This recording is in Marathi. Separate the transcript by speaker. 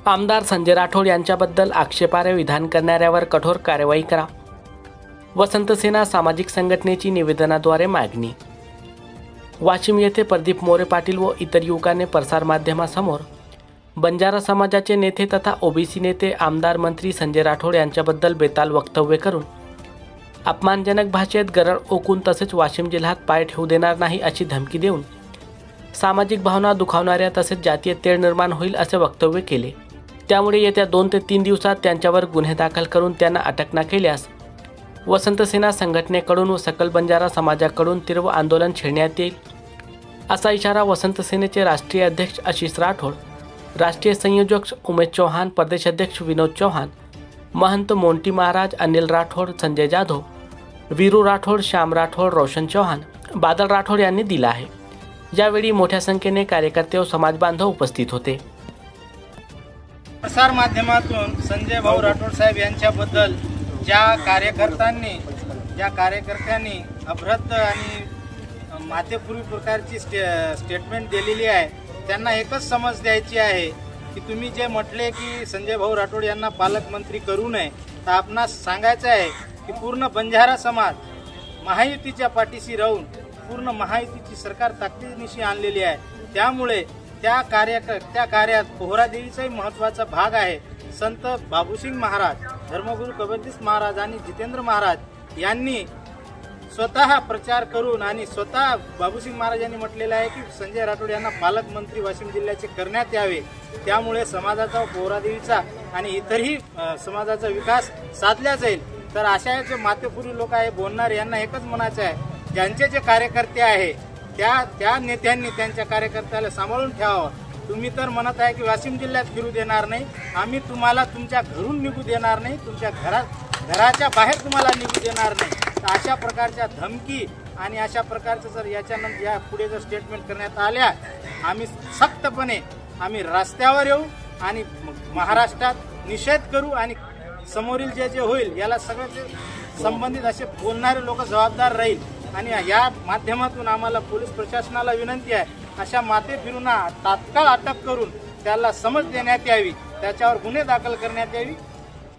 Speaker 1: आमदार संजय राठोड यांच्याबद्दल आक्षेपार्ह विधान करणाऱ्यावर कठोर कारवाई करा. वसंत सेना सामाजिक संघटनेची निवेदनाद्वारे मागणी. वाशिम येथे प्रदीप मोरे पाटील व इतर युवकांनी प्रसारमाध्यमासमोर बंजारा समाजाचे नेते तथा ओबीसी नेते आमदार मंत्री संजय राठोड यांच्याबद्दल बेताल वक्तव्य करून अपमानजनक भाषेत गरळ ओकून तसेच वाशिम जिल्ह्यात पाय ठेवू देणार नाही अशी धमकी देऊन सामाजिक भावना दुखावणाऱ्या तसेच जातीय तेढ निर्माण होईल असे वक्तव्य केले. त्यामुळे येत्या 2 ते 3 दिवसात त्यांच्यावर गुन्हे दाखल करून त्यांना अटक न केल्यास वसंत सेना संघटनेकडून व सकल बंजारा समाजाकडून तीव्र आंदोलन छेडण्यात येईल असा इशारा वसंत सेनेचे राष्ट्रीय अध्यक्ष आशिष राठोड, राष्ट्रीय संयोजक उमेश चौहान, प्रदेश अध्यक्ष विनोद चौहान, महंत मोंटी महाराज, अनिल राठोड, संजय जाधव, वीरू राठोड, श्याम राठोड, रोशन चौहान, बादल राठोड यांनी दिला आहे. यावेळी मोठ्या संख्येने कार्यकर्ते व समाज बांधव उपस्थित होते.
Speaker 2: प्रसार माध्यमातून संजय भाऊ राठोड साहेब यांच्याबद्दल ज्या कार्यकर्त्यांनी अभ्रत आणि मातेपूर्वी प्रकारची स्टेटमेंट दिलेली आहे, त्यांना एकच समज द्यायची आहे की तुम्ही जे म्हटले की संजय भाऊ राठोड यांना पालकमंत्री करू नये, तर आपणास सांगायचं आहे की पूर्ण बंजारा समाज महायुतीच्या पाठीशी राहून पूर्ण महायुतीची सरकार ताकदीनिशी आणलेली आहे. त्यामुळे त्या कार्यात पोहरादेवीचाही महत्त्वाचा भाग आहे. संत बाबूसिंग महाराज, धर्मगुरू कबीरदास महाराज आणि जितेंद्र महाराज यांनी स्वतः प्रचार करून आणि स्वतः बाबूसिंग महाराज यांनी म्हटलेलं आहे की संजय राठोड यांना पालकमंत्री वाशिम जिल्ह्याचे करण्यात यावे. त्यामुळे समाजाचा, पोहरादेवीचा आणि इतरही समाजाचा विकास साधला जाईल. तर अशा जे मातेपुरी लोक आहे बोलणारे, यांना एकच म्हणायचं आहे, ज्यांचे जे कार्यकर्ते आहे त्या नेत्यांनी त्यांच्या कार्यकर्त्याला सांभाळून ठेवावं. तुम्ही तर म्हणत आहे की वाशिम जिल्ह्यात फिरू देणार नाही, आम्ही तुम्हाला तुमच्या घरून निघू देणार नाही, तुमच्या घराच्या बाहेर तुम्हाला निघू देणार नाही. तर अशा प्रकारच्या धमकी आणि अशा प्रकारचं जर याच्यानंतर या पुढे जर स्टेटमेंट करण्यात आल्या, आम्ही सख्तपणे रस्त्यावर येऊ आणि महाराष्ट्रात निषेध करू आणि समोरील जे होईल याला सगळे संबंधित असे बोलणारे लोक जबाबदार राहील. आणि या माध्यमातून आम्हाला पोलीस प्रशासनाला विनंती आहे, अशा मातेफिरूंना तात्काळ अटक करून त्याला समज देण्यात यावी, त्याच्यावर गुन्हे दाखल करण्यात यावी.